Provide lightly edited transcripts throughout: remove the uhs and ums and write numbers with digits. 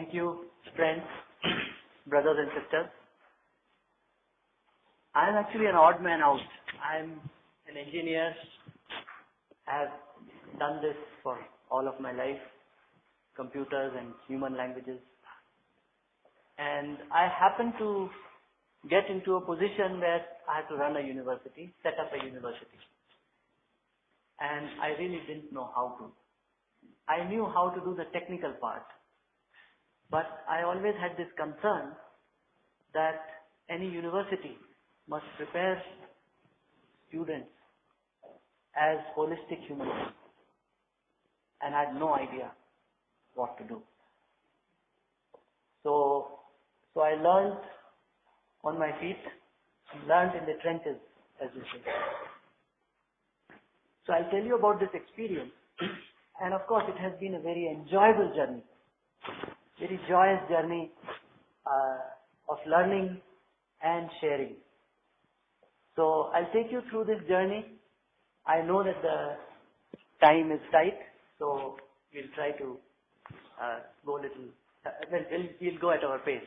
Thank you, friends, brothers and sisters. I'm actually an odd man out. I'm an engineer. I have done this for all of my life, computers and human languages. And I happen to get into a position where I had to run a university, set up a university. And I really didn't know how to. I knew how to do the technical part, but I always had this concern that any university must prepare students as holistic human beings, and I had no idea what to do. So I learned on my feet, learned in the trenches, as we say. So I'll tell you about this experience, and of course it has been a very enjoyable journey, very joyous journey of learning and sharing. So I'll take you through this journey. I know that the time is tight, so we'll try to go a little, we'll go at our pace.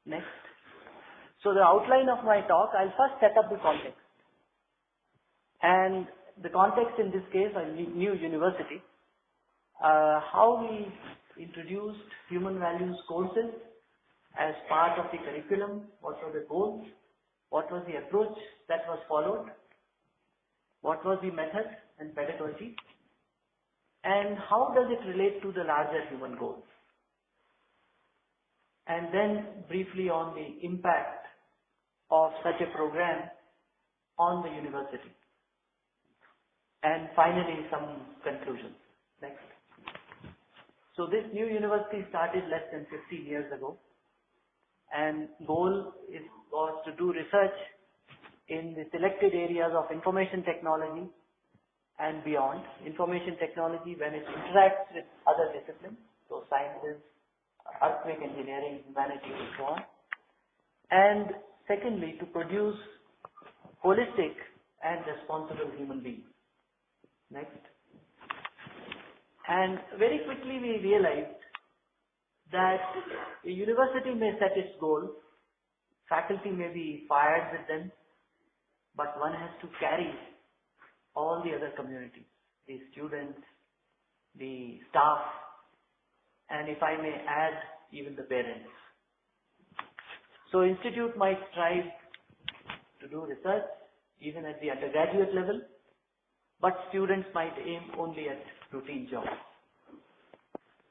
Next. So the outline of my talk, I'll first set up the context. And the context in this case, a new university, how we introduced human values courses as part of the curriculum, what were the goals, what was the approach that was followed, what was the method and pedagogy, and how does it relate to the larger human goals. And then briefly on the impact of such a program on the university. And finally some conclusions. Next. So this new university started less than 15 years ago, and goal was to do research in the selected areas of information technology and beyond. Information technology when it interacts with other disciplines, so sciences, earthquake engineering, humanities and so on. And secondly, to produce holistic and responsible human beings. Next. And very quickly we realized that a university may set its goals, faculty may be fired with them, but one has to carry all the other communities, the students, the staff, and if I may add, even the parents. So institute might strive to do research even at the undergraduate level, but students might aim only at routine jobs.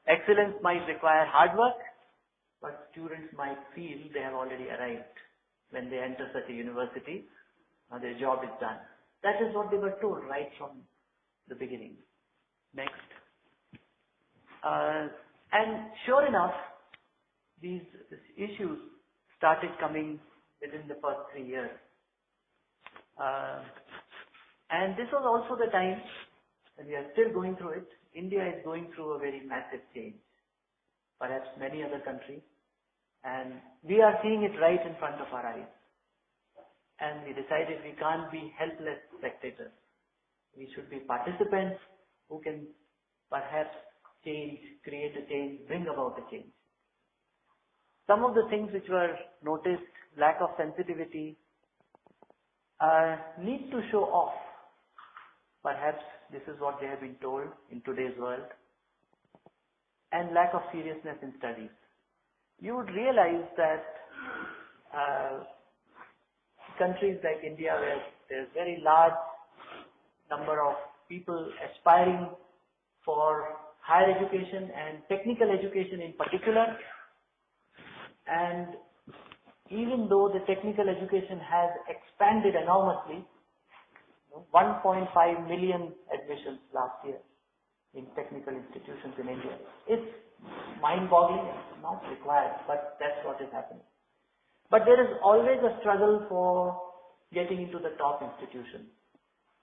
Excellence might require hard work, but students might feel they have already arrived when they enter such a university. Now their job is done. That is what they were told right from the beginning. Next. And sure enough, these issues started coming within the first 3 years. And this was also the time, and we are still going through it, India is going through a very massive change, perhaps many other countries, and we are seeing it right in front of our eyes. And we decided we can't be helpless spectators. We should be participants who can perhaps change, create a change, bring about a change. Some of the things which were noticed, lack of sensitivity, need to show off. Perhaps this is what they have been told in today's world. And lack of seriousness in studies. You would realize that countries like India, where there's very large number of people aspiring for higher education and technical education in particular, and even though the technical education has expanded enormously, 1.5 million admissions last year in technical institutions in India. It's mind-boggling and not required, but that's what is happening. But there is always a struggle for getting into the top institutions.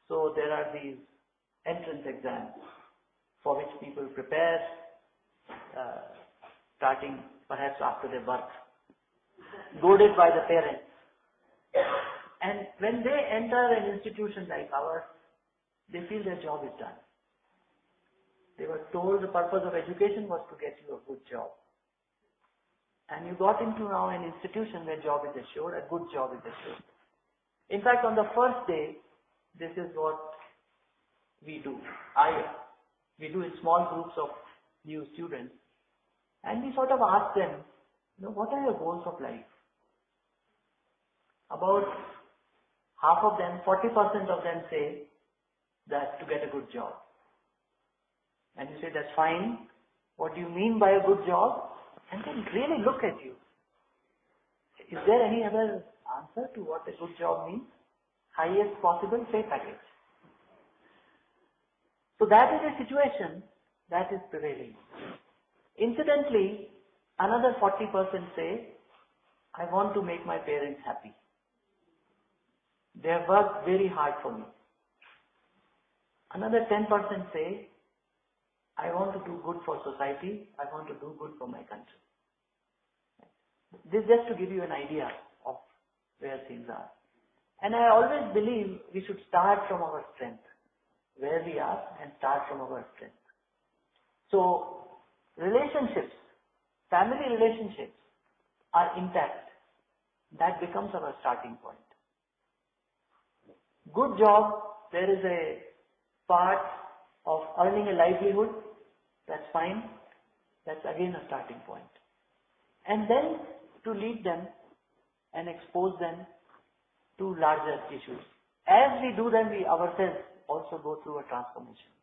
So there are these entrance exams for which people prepare, starting perhaps after their birth, goaded by the parents. And when they enter an institution like ours, they feel their job is done. They were told the purpose of education was to get you a good job. and you got into now an institution where job is assured, a good job is assured. In fact, on the first day, this is what we do. We do in small groups of new students, and we sort of ask them, what are your goals of life? About half of them, 40% of them say that to get a good job. And you say, that's fine. What do you mean by a good job? And then really look at you. Is there any other answer to what a good job means? Highest possible pay package. So that is a situation that is prevailing. Incidentally, another 40% say, I want to make my parents happy. They have worked very hard for me. Another 10% say, I want to do good for society, I want to do good for my country. This just to give you an idea of where things are. And I always believe we should start from our strength, where we are, and start from our strength. So, relationships, family relationships are intact. That becomes our starting point. Good job, there is a part of earning a livelihood, that's fine. That's again a starting point. And then to lead them and expose them to larger issues. As we do them, we ourselves also go through a transformation.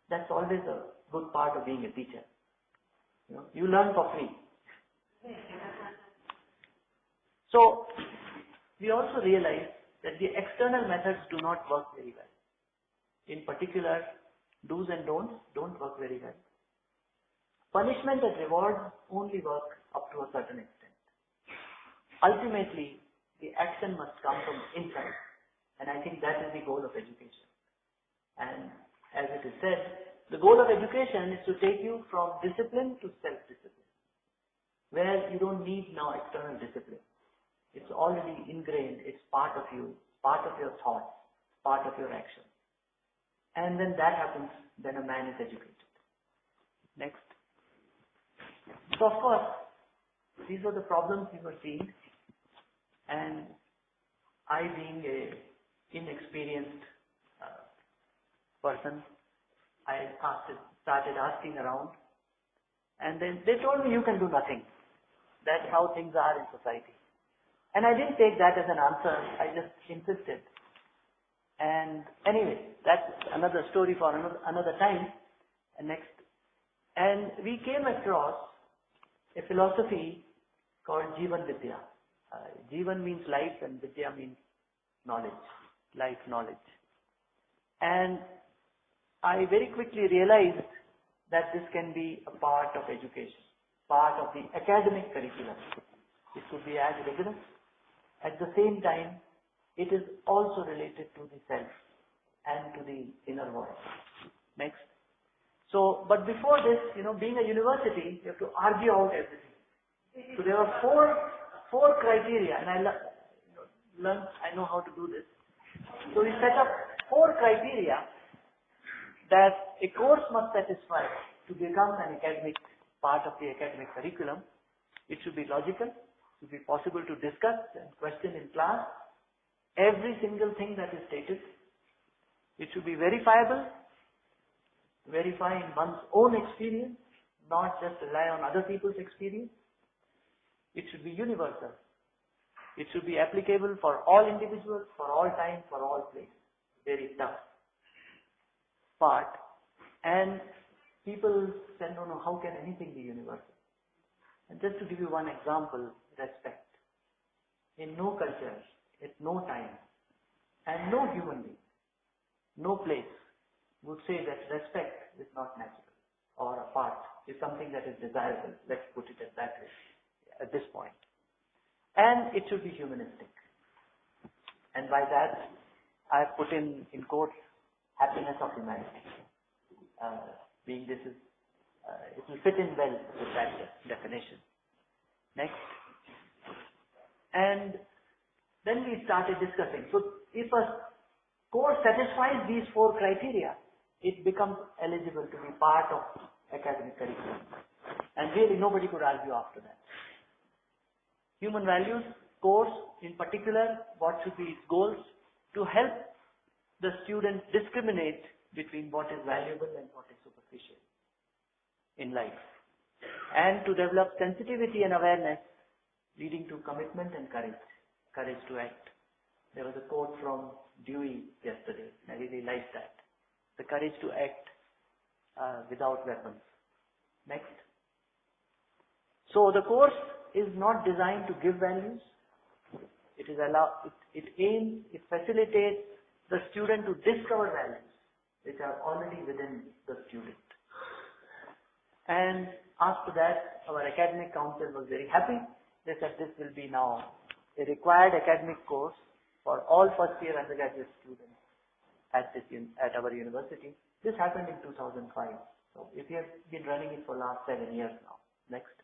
That's always a good part of being a teacher. You learn for free. So, we also realize that the external methods do not work very well. In particular, do's and don'ts don't work very well. Punishment and reward only work up to a certain extent. Ultimately, the action must come from inside, and I think that is the goal of education. And as it is said, the goal of education is to take you from discipline to self-discipline, where you don't need now external discipline. It's already ingrained, it's part of you, part of your thoughts, part of your action. And when that happens, then a man is educated. Next. So of course, these were the problems we were seeing, and I being a inexperienced person, I started asking around, and then they told me you can do nothing. That's how things are in society. And I didn't take that as an answer, I just insisted. And anyway, that's another story for another time. And next. And we came across a philosophy called Jivan-Vidya. Jivan means life and Vidya means knowledge, life knowledge. And I very quickly realized that this can be a part of education, part of the academic curriculum. It could be as rigorous. At the same time, it is also related to the self and to the inner world. Next. So, but before this, being a university, you have to argue out everything. So there are four criteria, and I know how to do this. So we set up 4 criteria that a course must satisfy to become an academic part of the academic curriculum. It should be logical, it should be possible to discuss and question in class every single thing that is stated. It should be verifiable, verify in one's own experience, not just rely on other people's experience. It should be universal. It should be applicable for all individuals, for all time, for all place. Very tough part. And people say, no, how can anything be universal? And just to give you one example, respect. In no culture, at no time, and no human being, no place would say that respect is not natural or a part is something that is desirable. Let's put it at that way, at this point. And it should be humanistic. And by that, I have put in quotes, happiness of humanity. Being this is, it will fit in well with that definition. Next. And then we started discussing. So if a course satisfies these 4 criteria, it becomes eligible to be part of academic curriculum. And really nobody could argue after that. Human values course in particular, what should be its goals? To help the students discriminate between what is valuable and what is superficial in life, and to develop sensitivity and awareness leading to commitment and courage to act. There was a quote from Dewey yesterday. I really liked that. The courage to act without weapons. Next. So the course is not designed to give values. It facilitates the student to discover values which are already within the student. And after that, our academic council was very happy. They said this will be now a required academic course for all first-year undergraduate students at our university. This happened in 2005. So we have been running it for last 7 years now. Next.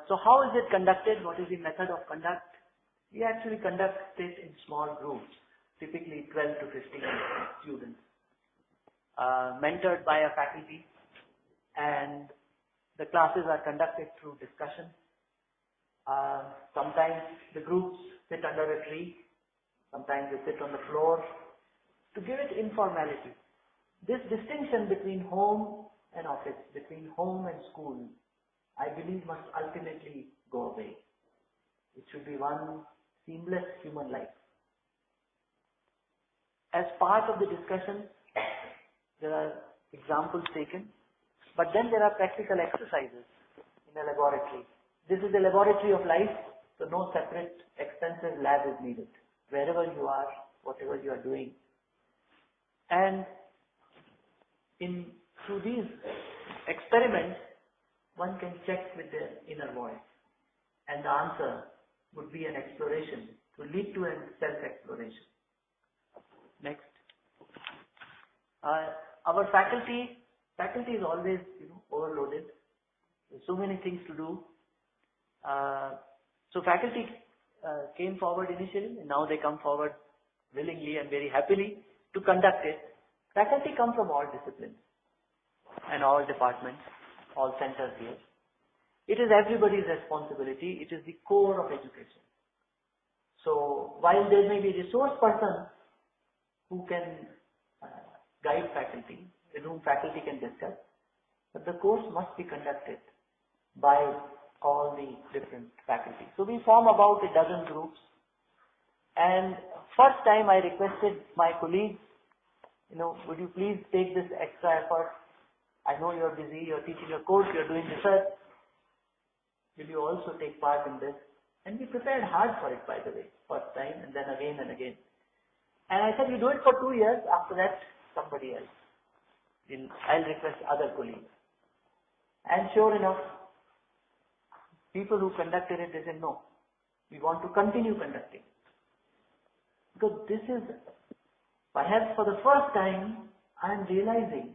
So how is it conducted? What is the method of conduct? We actually conduct it in small groups, typically 12 to 15 students, mentored by a faculty, and the classes are conducted through discussion. Sometimes the groups sit under a tree, sometimes they sit on the floor, to give it informality. This distinction between home and office, between home and school, I believe must ultimately go away. It should be one seamless human life. As part of the discussion, there are examples taken, but then there are practical exercises in a laboratory. This is the laboratory of life, so no separate expensive lab is needed. Wherever you are, whatever you are doing. And through these experiments, one can check with their inner voice, and the answer would be an exploration to lead to a self-exploration. Next. Our faculty is always overloaded. There's so many things to do. So faculty came forward initially, and now they come forward willingly and very happily to conduct it. Faculty come from all disciplines and all departments, all centers here. It is everybody's responsibility. It is the core of education. So while there may be a resource person who can guide faculty, with whom faculty can discuss, but the course must be conducted by all the different faculty. So we form about a dozen groups, and first time I requested my colleagues, would you please take this extra effort? I know you're busy, you're teaching a course, you're doing research. Will you also take part in this? And we prepared hard for it, by the way, first time, and then again and again. And I said, you do it for 2 years, after that, somebody else. I'll request other colleagues. And sure enough, people who conducted it, they said, no, we want to continue conducting. Because this is, perhaps for the first time, I am realizing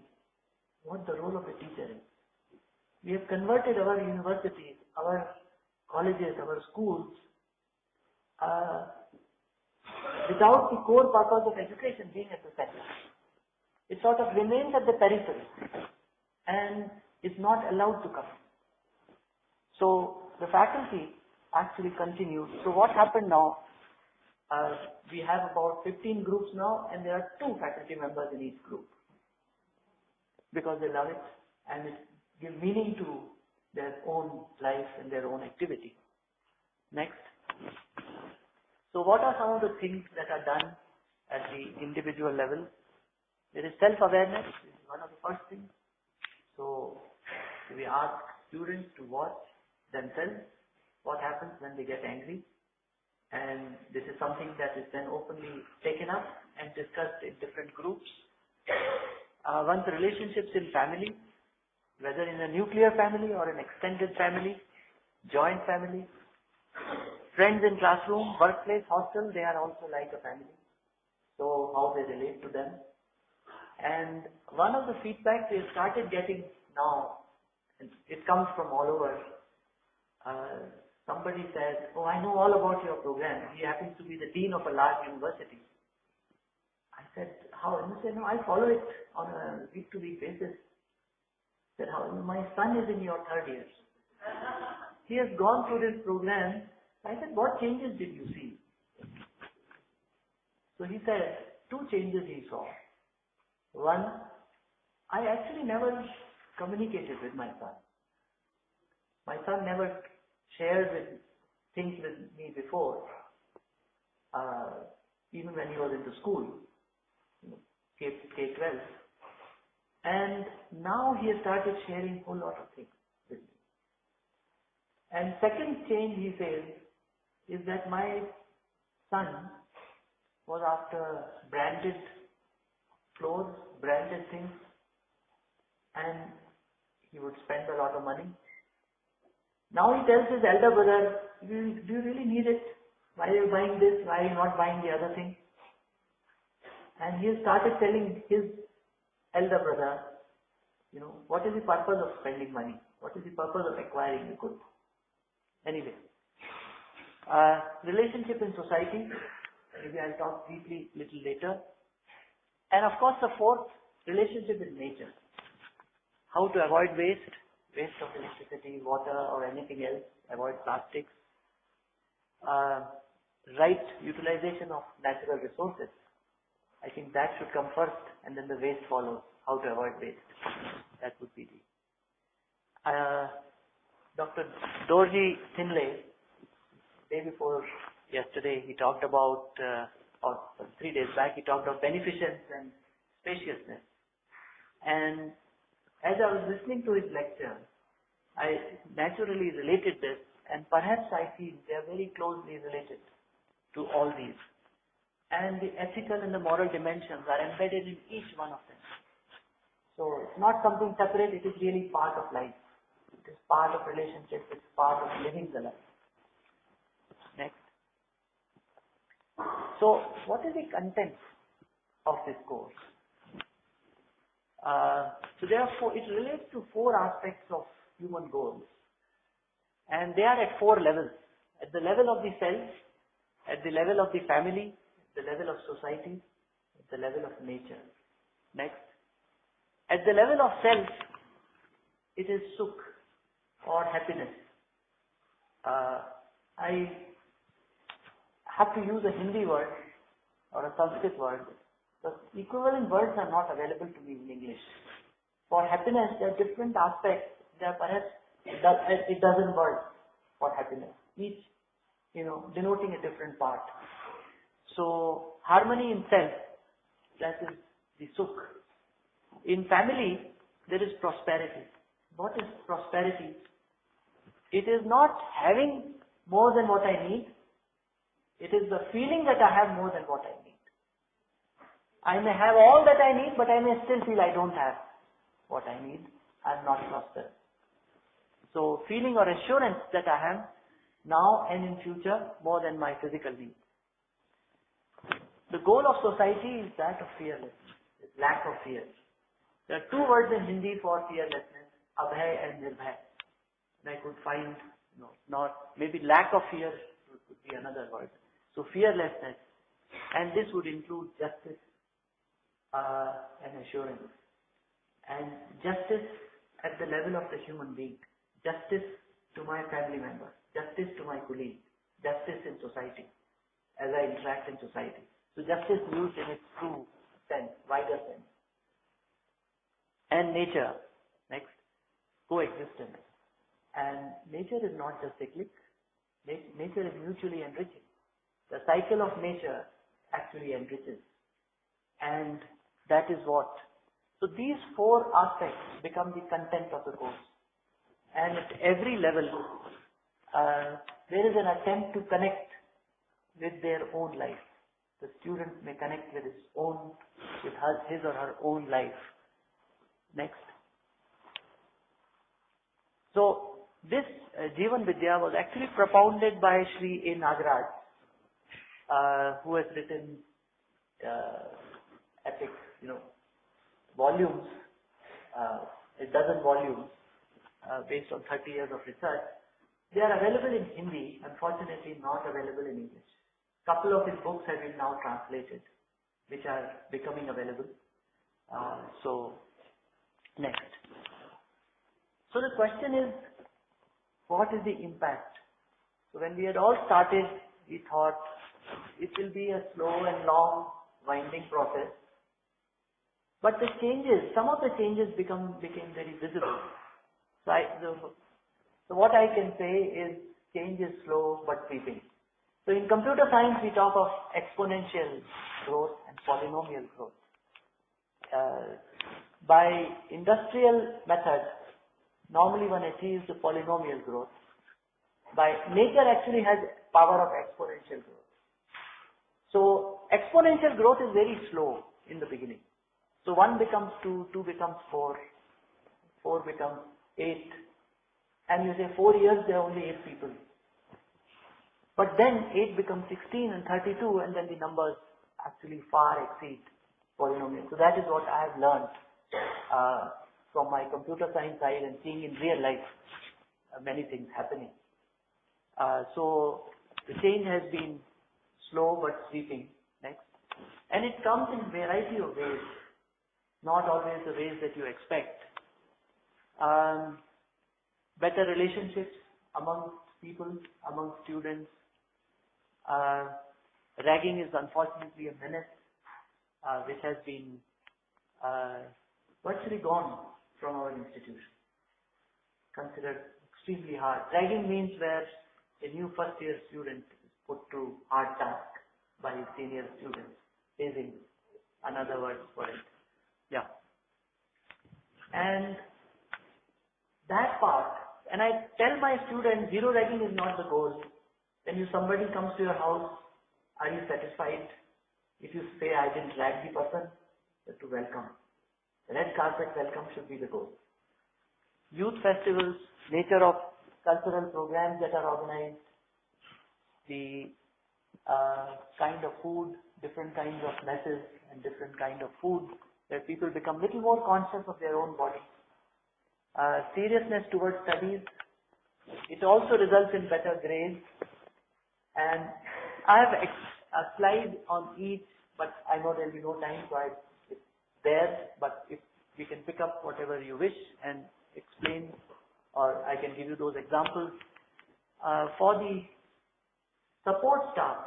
what the role of a teacher is. We have converted our universities, our colleges, our schools, without the core purpose of education being at the center. It sort of remains at the periphery and is not allowed to come. So the faculty actually continued. So what happened now, we have about 15 groups now, and there are 2 faculty members in each group, because they love it and it gives meaning to their own life and their own activity. Next. So what are some of the things that are done at the individual level? There is self-awareness, this is one of the first things. So we ask students to watch themselves, what happens when they get angry. And this is something that is then openly taken up and discussed in different groups. One's relationships in family, whether in a nuclear family or an extended family, joint family, friends in classroom, workplace, hostel, they are also like a family. So how they relate to them. And one of the feedback we have started getting now, and it comes from all over, somebody says, oh, I know all about your program. He happens to be the dean of a large university. I said, how? And he said, no, I follow it on a week-to-week basis. I said, how? My son is in your 3rd year. he has gone through this program. I said, what changes did you see? So he said, two changes he saw. One, I actually never communicated with my son. My son never shared things with me before, even when he was into school, K-12. And now he has started sharing a whole lot of things with me. And second change, he says, is that my son was after branded clothes, branded things, and he would spend a lot of money. Now he tells his elder brother, do you really need it? Why are you buying this? Why are you not buying the other thing? And he has started telling his elder brother, what is the purpose of spending money? What is the purpose of acquiring the good? Anyway, relationship in society, maybe I'll talk briefly little later. And of course the fourth, relationship with nature. How to avoid waste of electricity, water or anything else, avoid plastics. Right utilization of natural resources. I think that should come first and then the waste follows. How to avoid waste. That would be the... Dr. Dorji Thinley, day before yesterday, he talked about, or 3 days back, he talked about beneficence and spaciousness. And as I was listening to his lecture, I naturally related this, and perhaps I feel they are very closely related to all these. And the ethical and the moral dimensions are embedded in each one of them. So it's not something separate, it is really part of life. It is part of relationships, it's part of living the life. Next. So what is the content of this course? So therefore it relates to 4 aspects of human goals. And they are at 4 levels. At the level of the self, at the level of the family, at the level of society, at the level of nature. Next. At the level of self, it is sukh or happiness. I have to use a Hindi word or a Sanskrit word. The equivalent words are not available to me in English. For happiness, there are different aspects. There are perhaps a dozen words for happiness, each denoting a different part. So harmony in self, that is the sukh. In family, there is prosperity. What is prosperity? It is not having more than what I need. It is the feeling that I have more than what I need. I may have all that I need, but I may still feel I don't have what I need. I am not prosperous. So feeling or assurance that I have now and in future more than my physical needs. The goal of society is that of fearlessness, lack of fear. There are 2 words in Hindi for fearlessness, abhay and nirbhay. And I could find, maybe lack of fear would be another word. So fearlessness, and this would include justice and assurance. And justice at the level of the human being, justice to my family members, justice to my colleagues, justice in society, as I interact in society. So justice used in its true sense, wider sense. And nature, next, coexistence. And nature is not just cyclic, nature is mutually enriching. The cycle of nature actually enriches. And that is what. So these 4 aspects become the content of the course. And at every level, there is an attempt to connect with their own life. The student may connect with his or her own life. Next. So this Jeevan Vidya was actually propounded by Sri A. Nagaraj, who has written epic, volumes, a dozen volumes based on 30 years of research. They are available in Hindi, unfortunately not available in English. Couple of his books have been now translated, which are becoming available. So next. So the question is, what is the impact? So when we had all started, we thought it will be a slow and long winding process. But the changes, some of the changes became very visible. So what I can say is change is slow but sweeping. So in computer science, we talk of exponential growth and polynomial growth. By industrial method, normally one achieves the polynomial growth. Nature actually has power of exponential growth. So exponential growth is very slow in the beginning. So 1 becomes 2, 2 becomes 4, 4 becomes 8, and you say 4 years there are only 8 people. But then 8 becomes 16 and 32, and then the numbers actually far exceed polynomial. So that is what I have learned from my computer science side and seeing in real life many things happening. So the change has been slow but sweeping. Next. And it comes in variety of ways, not always the ways that you expect. Better relationships among people, among students. Ragging is unfortunately a menace which has been virtually gone from our institution. Considered extremely hard. Ragging means where a new first year student is put to hard task by senior students. Hazing, another word for it. Yeah. And that part, and I tell my students, zero ragging is not the goal. When somebody comes to your house, are you satisfied? If you say, I didn't rag the person, you have to welcome. The red carpet welcome should be the goal. Youth festivals, nature of cultural programs that are organized, the kind of food, different kinds of messes and different kind of food, where people become little more conscious of their own body. Seriousness towards studies, it also results in better grades. And I have a slide on each, but I know there will be no time, so it's there, but if we can pick up whatever you wish and explain, or I can give you those examples. For the support staff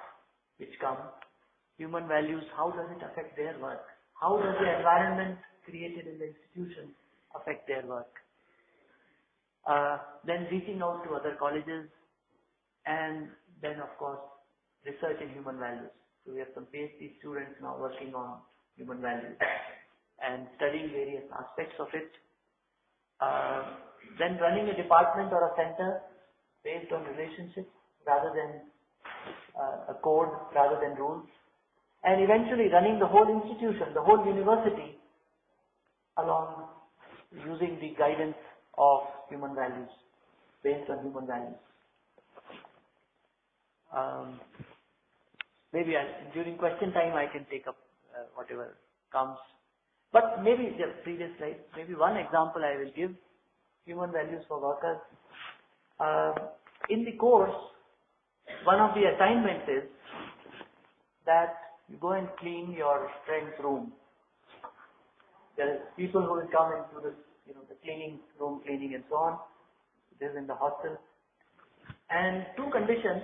which come, human values, how does it affect their work? How does the environment created in the institution affect their work? Then reaching out to other colleges, and then of course research in human values. So we have some PhD students now working on human values and studying various aspects of it. Then running a department or a center based on relationships rather than a code, rather than rules. And eventually running the whole institution, the whole university along using the guidance of human values, based on human values. Maybe during question time I can take up whatever comes. But maybe the previous slide, maybe one example I will give, human values for workers. In the course, one of the assignments is that you go and clean your friend's room. There are people who will come into the cleaning, room cleaning and so on. This is in the hostel. And two conditions.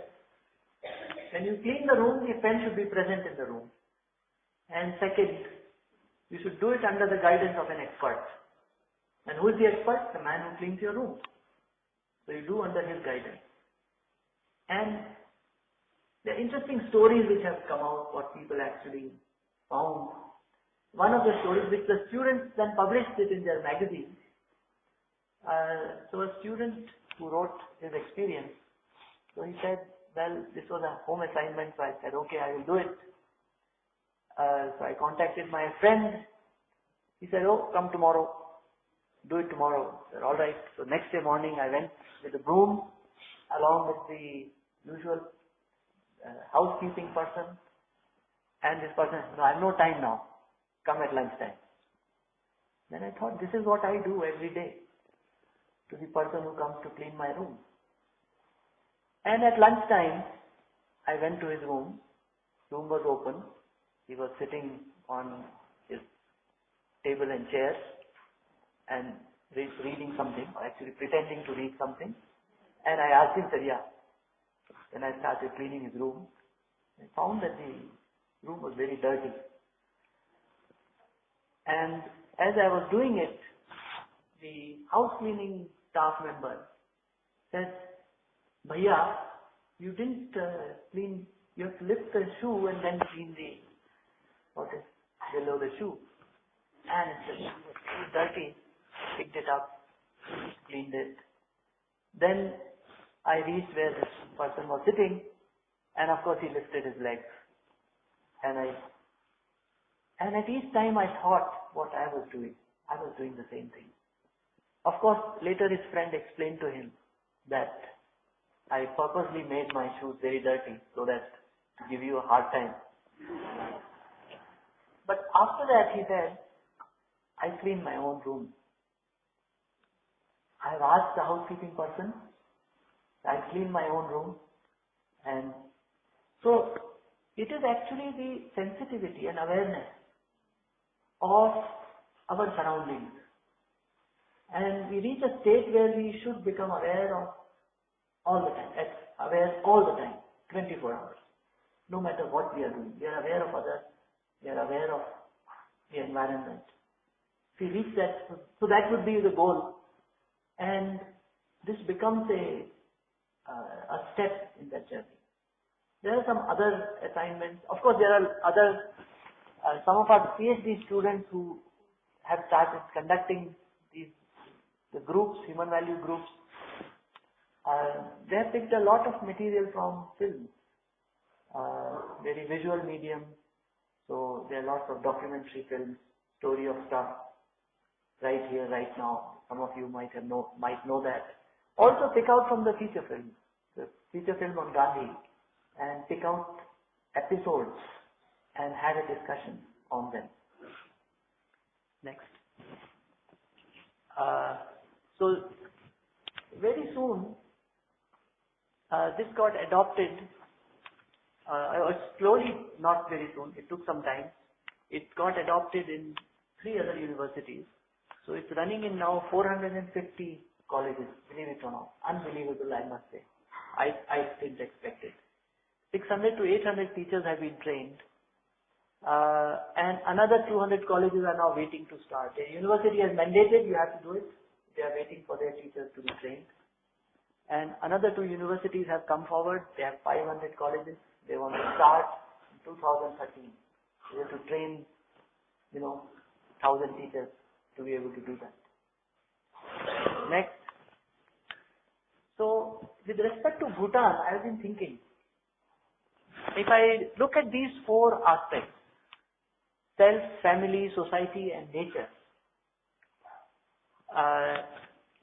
When you clean the room, the pen should be present in the room. And second, you should do it under the guidance of an expert. And who is the expert? The man who cleans your room. So you do under his guidance. And there are interesting stories which have come out, what people actually found. One of the stories which the students then published it in their magazine. So a student who wrote his experience, so he said, well, this was a home assignment, so I said, okay, I will do it. So I contacted my friend. He said, oh, come tomorrow. Do it tomorrow. I said, all right. So next day morning, I went with a broom along with the usual housekeeping person. And this person said, no, I have no time now. Come at lunchtime. Then I thought, this is what I do every day to the person who comes to clean my room. And at lunchtime, I went to his room. Room was open. He was sitting on his table and chair and reading something, or actually pretending to read something. And I asked him, sir, yeah. Then I started cleaning his room. I found that the room was very dirty. And as I was doing it, the house cleaning staff member said, Bhaiya, you didn't clean, you have to lift the shoe and then clean what is below the shoe. And it was too dirty. Picked it up, cleaned it. Then I reached where this person was sitting, and of course he lifted his legs. And at each time I thought what I was doing. I was doing the same thing. Of course, later his friend explained to him that I purposely made my shoes very dirty so that to give you a hard time. But after that he said, I cleaned my own room. I've asked the housekeeping person, I cleaned my own room, and so it is actually the sensitivity and awareness of our surroundings. And we reach a state where we should become aware of all the time, aware all the time, 24 hours. No matter what we are doing, we are aware of others, we are aware of the environment. If we reach that, so that would be the goal. And this becomes a step in that journey. There are some other assignments. Of course, there are other, some of our PhD students who have started conducting the groups, human value groups. They have picked a lot of material from film, very visual medium. So there are lots of documentary films, story of stuff, right here, right now. Some of you might know that. Also pick out from the feature film on Gandhi, and pick out episodes and have a discussion on them. Next. So very soon, this got adopted, slowly, not very soon, it took some time. It got adopted in 3 other universities. So it's running in now 450 colleges, believe it or not. Unbelievable, I must say. I didn't expect it. 600 to 800 teachers have been trained. And another 200 colleges are now waiting to start. The university has mandated you have to do it. They are waiting for their teachers to be trained. And another 2 universities have come forward. They have 500 colleges. They want to start in 2013. They have to train, 1,000 teachers to be able to do that. Next. So, with respect to Bhutan, I have been thinking, if I look at these 4 aspects, self, family, society, and nature.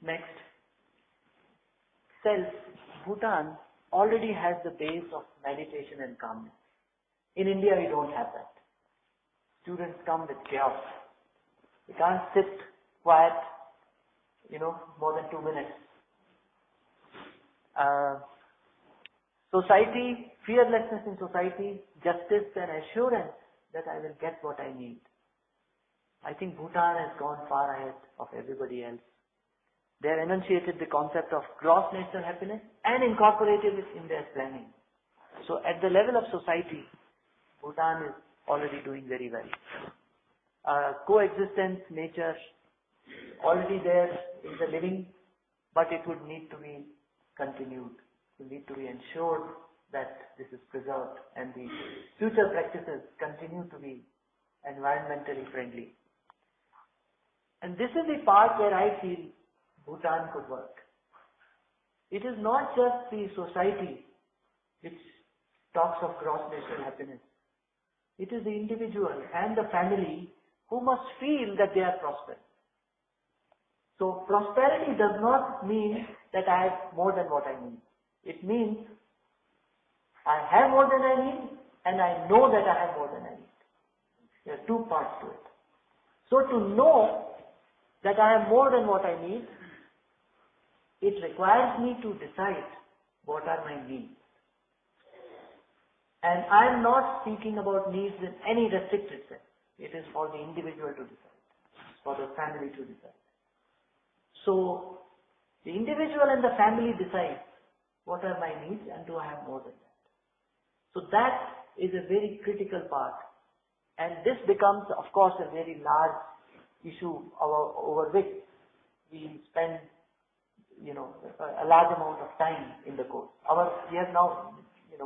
Next. Self, Bhutan already has the base of meditation and calmness. In India, we don't have that. Students come with chaos. They can't sit quiet, more than 2 minutes. Society, fearlessness in society, justice and assurance that I will get what I need. I think Bhutan has gone far ahead of everybody else. They have enunciated the concept of gross national happiness and incorporated it in their planning. So at the level of society, Bhutan is already doing very well. Coexistence, nature, already there in the living, but it would need to be continued. We need to be ensured that this is preserved and the future practices continue to be environmentally friendly. And this is the part where I feel Bhutan could work. It is not just the society which talks of gross national happiness. It is the individual and the family who must feel that they are prosperous. So prosperity does not mean that I have more than what I need. It means I have more than I need and I know that I have more than I need. There are 2 parts to it. So to know that I have more than what I need, it requires me to decide what are my needs. And I am not speaking about needs in any restricted sense. It is for the individual to decide, for the family to decide. So, the individual and the family decide what are my needs, and do I have more than that? So that is a very critical part. And this becomes, of course, a very large issue over which we spend, a large amount of time in the course. We have now,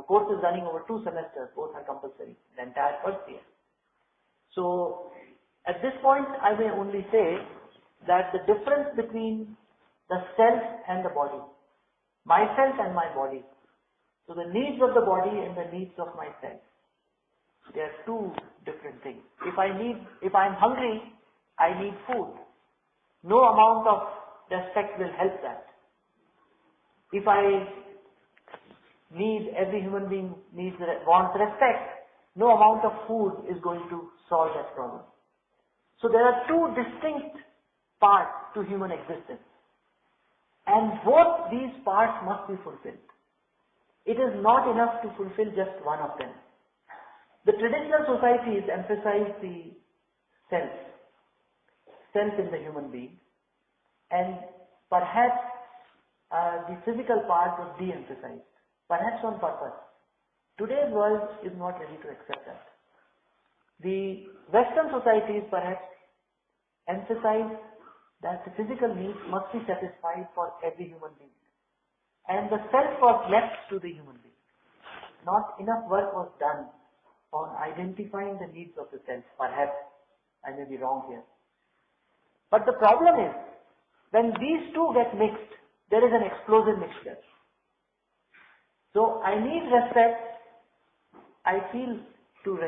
courses running over 2 semesters, both are compulsory, the entire first year. So at this point, I may only say that the difference between the self and the body, myself and my body, so the needs of the body and the needs of myself, they are 2 different things. If I'm hungry, I need food. No amount of respect will help that. If every human being wants respect, no amount of food is going to solve that problem. So there are 2 distinct parts to human existence. And both these parts must be fulfilled. It is not enough to fulfill just one of them. The traditional societies emphasize the self in the human being, and perhaps the physical part was de-emphasized, perhaps on purpose. Today's world is not ready to accept that. The Western societies perhaps emphasize that the physical needs must be satisfied for every human being, and the self was left to the human being. Not enough work was done on identifying the needs of the self. Perhaps I may be wrong here. But the problem is, when these 2 get mixed, there is an explosive mixture. So I need respect. I feel to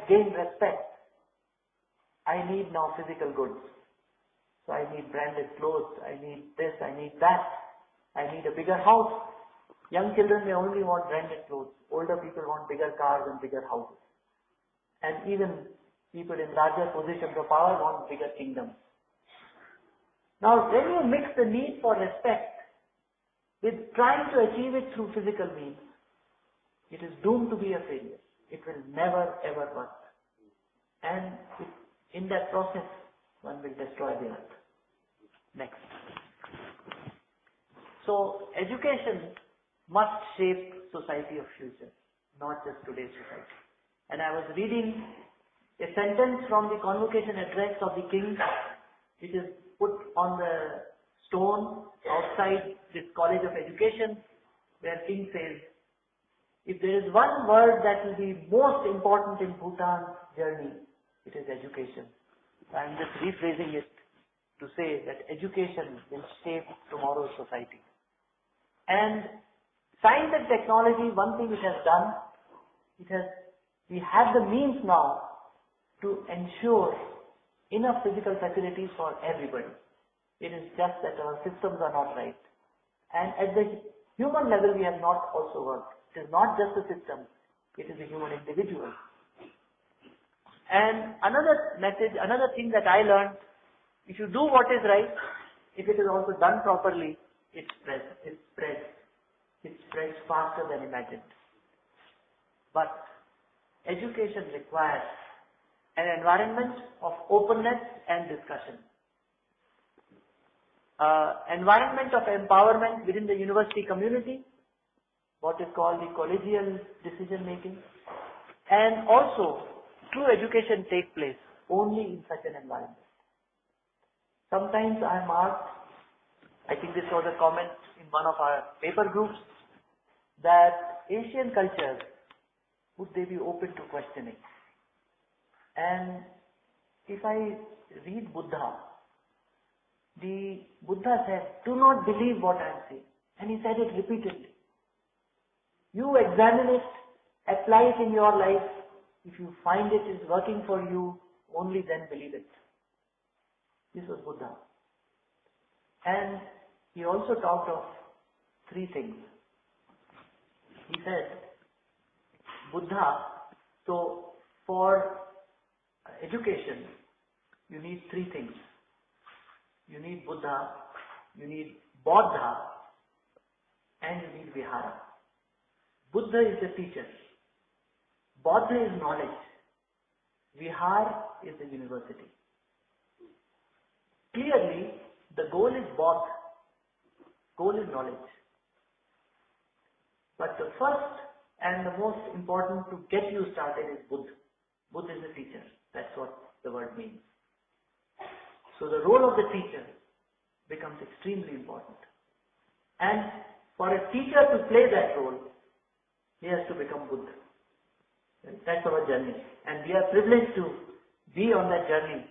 gain respect, I need now physical goods. So I need branded clothes, I need this, I need that, I need a bigger house. Young children may only want branded clothes. Older people want bigger cars and bigger houses. And even people in larger positions of power want bigger kingdoms. Now, when you mix the need for respect with trying to achieve it through physical means, it is doomed to be a failure. It will never ever work. And in that process, one will destroy the earth. Next. So, education must shape society of future, not just today's society. And I was reading a sentence from the convocation address of the king, which is put on the stone outside this College of Education, where king says, if there is one word that will be most important in Bhutan's journey, it is education. I am just rephrasing it to say that education will shape tomorrow's society. And science and technology, one thing it has done, we have the means now to ensure enough physical facilities for everybody. It is just that our systems are not right. And at the human level, we have not also worked. It is not just a system, it is a human individual. And another message, another thing that I learned, if you do what is right, if it is also done properly, it spreads faster than imagined. But education requires an environment of openness and discussion. Environment of empowerment within the university community, what is called the collegial decision making, and also true education takes place only in such an environment. Sometimes I am asked, I think this was a comment in one of our paper groups, that Asian cultures, would they be open to questioning? And if I read Buddha, the Buddha said, do not believe what I am saying. And he said it repeatedly. You examine it, apply it in your life. If you find it is working for you, only then believe it. This was Buddha. And he also talked of 3 things. He said, Buddha, so for education, you need 3 things. You need Buddha, you need Bodha, and you need Vihara. Buddha is the teacher. Bodha is knowledge. Vihara is the university. Clearly, the goal is Bodh. Goal is knowledge. But the first and the most important to get you started is Buddha. Buddha is the teacher. That's what the word means. So the role of the teacher becomes extremely important. And for a teacher to play that role, he has to become Buddha. That's our journey. And we are privileged to be on that journey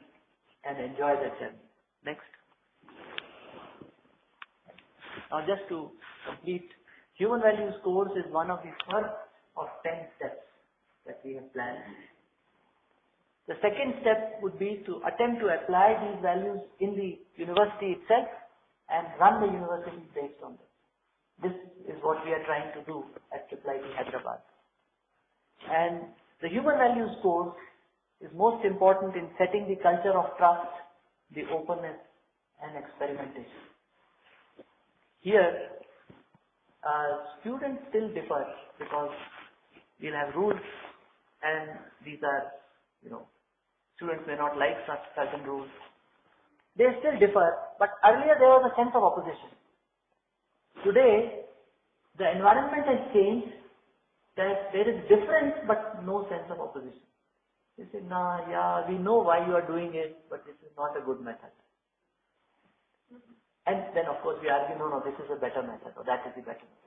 and enjoy that journey. Next. Now just to complete, Human Values course is one of the first of 10 steps that we have planned. The second step would be to attempt to apply these values in the university itself and run the university based on them. This is what we are trying to do at IIIT Hyderabad. And the Human Values course is most important in setting the culture of trust, the openness and experimentation. Here, students still differ because we'll have rules and these are, students may not like such certain rules. They still differ, but earlier there was a sense of opposition. Today, the environment has changed, that there is difference but no sense of opposition. They say, nah, yeah, we know why you are doing it, but this is not a good method. And then of course we argue, no, this is a better method or that is the better method.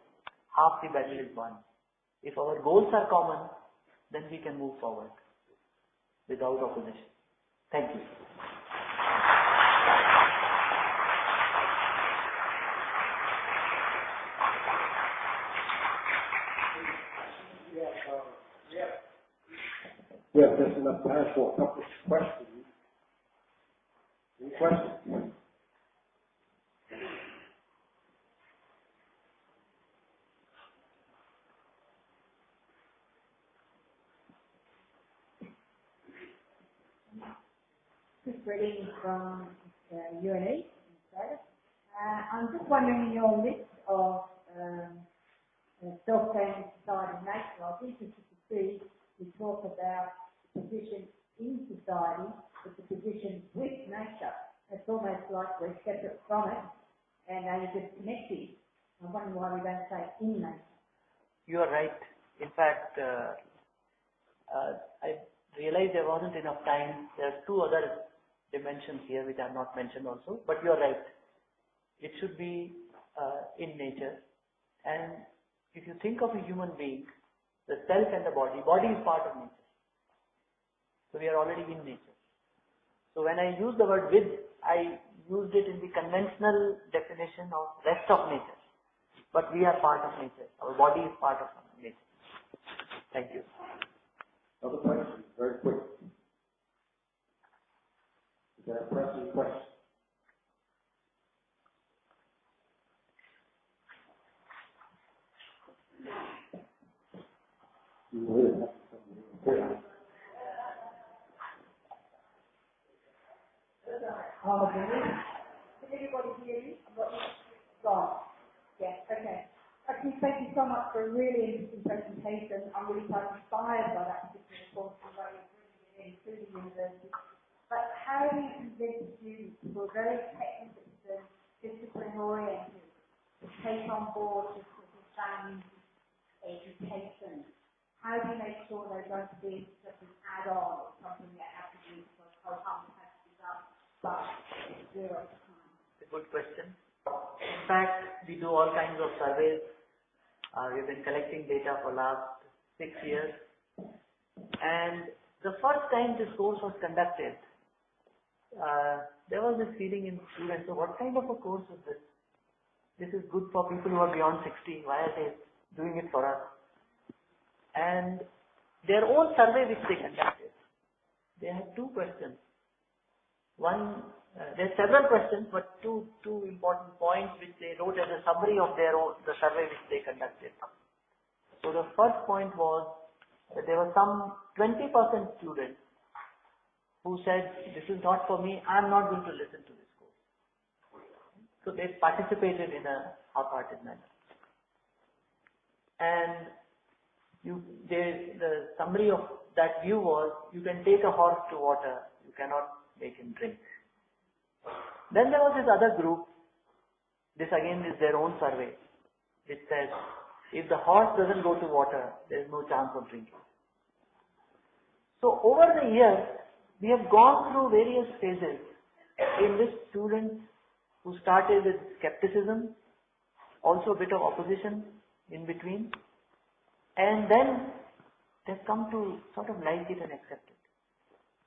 Half the battle is won. If our goals are common, then we can move forward without opposition. Thank you. We have just enough time for a couple of questions. Any questions? Reading from UNE. I'm just wondering, in your list of self-standing society and nature, I was interested to see you talk about the position in society with the position with nature. It's almost like we're separate from it and only just connected. I'm wondering why we don't say in nature. You are right. In fact, I realized there wasn't enough time. There are two other dimensions here which I have not mentioned also, but you are right. It should be in nature. And if you think of a human being, the self and the body is part of nature. So we are already in nature. So when I use the word with, I used it in the conventional definition of rest of nature. But we are part of nature. Our body is part of nature. Thank you. Other questions, very quick. Is there a pressing question? Can everybody hear me? Right. Yeah, okay. Okay, thank you so much for a really interesting presentation. I'm really quite inspired by that particular course and way of bringing it into the university. But how do you convince students who are very technical and discipline oriented to take on board this sort of family education? How do you make sure they don't see it just an add-on or something that has to be because something has to be done, but it's zero time? It's a good question. In fact, we do all kinds of surveys. We've been collecting data for last 6 years. And the first time this course was conducted, there was this feeling in students, so what kind of a course is this? This is good for people who are beyond 60. Why are they doing it for us? And their own survey which they conducted, they had two questions. One, there are several questions, but two important points which they wrote as a summary of the survey which they conducted. So the first point was that there were some 20% students who said, this is not for me, I am not going to listen to this course. So they participated in a half-hearted manner. And the summary of that view was, you can take a horse to water, you cannot make him drink. Then there was this other group, this again is their own survey, which says, if the horse doesn't go to water, there is no chance of drinking. So over the years, we have gone through various phases in which students who started with skepticism, also a bit of opposition in between, and then they've come to sort of like it and accept it.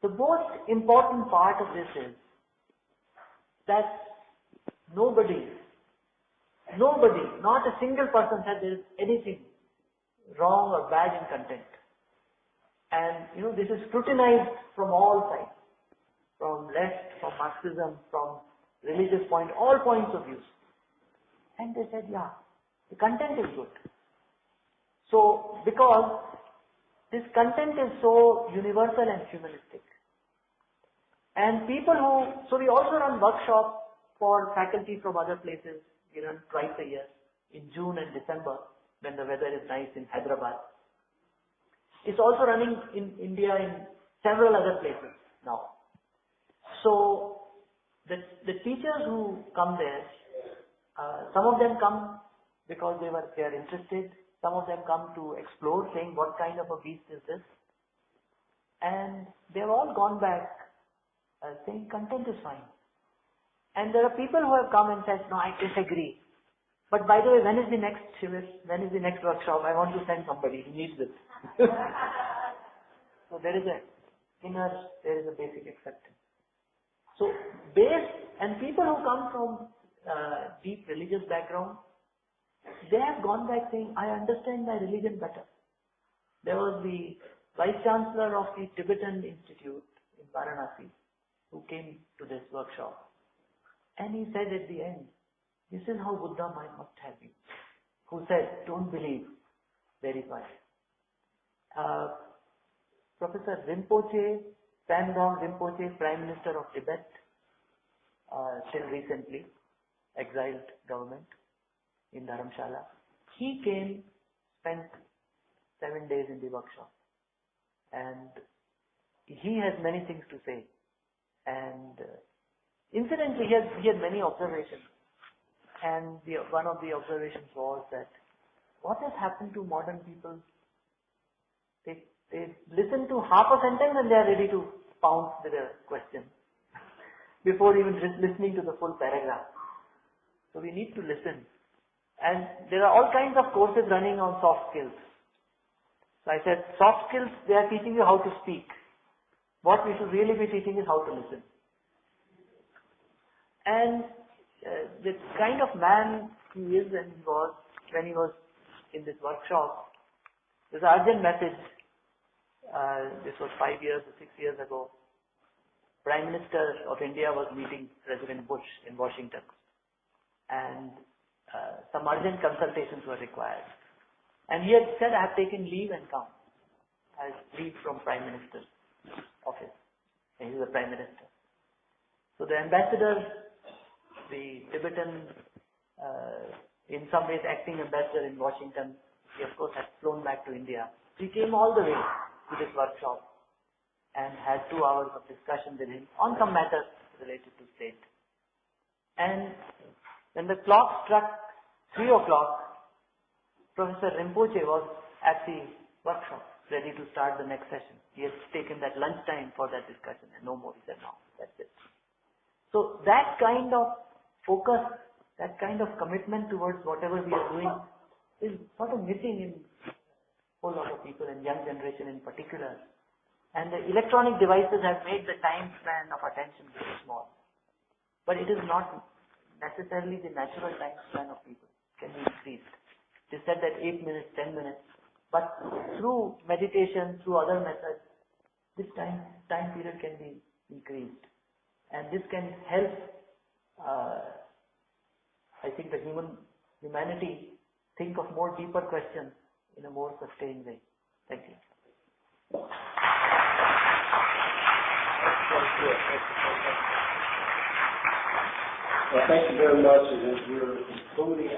The most important part of this is that nobody, not a single person said there is anything wrong or bad in content. And this is scrutinized from all sides, from left, from Marxism, from religious point, all points of view. And they said, yeah, the content is good. So, because this content is so universal and humanistic. And so we also run workshops for faculty from other places. We run twice a year, in June and December, when the weather is nice in Hyderabad. It's also running in India in several other places now. So, the teachers who come there, some of them come because they are interested. Some of them come to explore, saying what kind of a beast is this. And they've all gone back saying content is fine. And there are people who have come and said, no, I disagree. But by the way, when is the next shivir? When is the next workshop? I want to send somebody who needs it. So there is a basic acceptance. So and people who come from deep religious background, they have gone back saying, I understand my religion better. There was the Vice Chancellor of the Tibetan Institute in Varanasi who came to this workshop. And he said at the end, this is how Buddha must have been. Who said, don't believe, verify. Professor Rinpoche, Sandong Rinpoche, Prime Minister of Tibet, till recently, exiled government in Dharamshala. He came, spent 7 days in the workshop. And he has many things to say. And incidentally, he had many observations. And one of the observations was that what has happened to modern people? They listen to half a sentence and they are ready to pounce with a question before even listening to the full paragraph. So we need to listen. And there are all kinds of courses running on soft skills. So I said, soft skills, they are teaching you how to speak. What we should really be teaching is how to listen. And the kind of man he is and when he was in this workshop, there's an urgent message. This was 5 years or 6 years ago. Prime Minister of India was meeting President Bush in Washington. And some urgent consultations were required. And he had said, I have taken leave and come. I leave from Prime Minister's office. And he's the Prime Minister. So the ambassador, the Tibetan, in some ways acting ambassador in Washington, he of course had flown back to India. He came all the way to this workshop and had 2 hours of discussion with him on some matters related to state. And when the clock struck 3 o'clock, Professor Rinpoche was at the workshop, ready to start the next session. He had taken that lunch time for that discussion and no more. He said, no, that's it. So that kind of focus, that kind of commitment towards whatever we are doing is sort of missing in a whole lot of people and young generation in particular. And the electronic devices have made the time span of attention very small. But it is not necessarily the natural time span of people. It can be increased. It is said that 8 minutes, 10 minutes. But through meditation, through other methods, this time period can be increased. And this can help, I think, the humanity think of more deeper questions in a more sustained way. Thank you. Well, thank you very much. And as we're concluding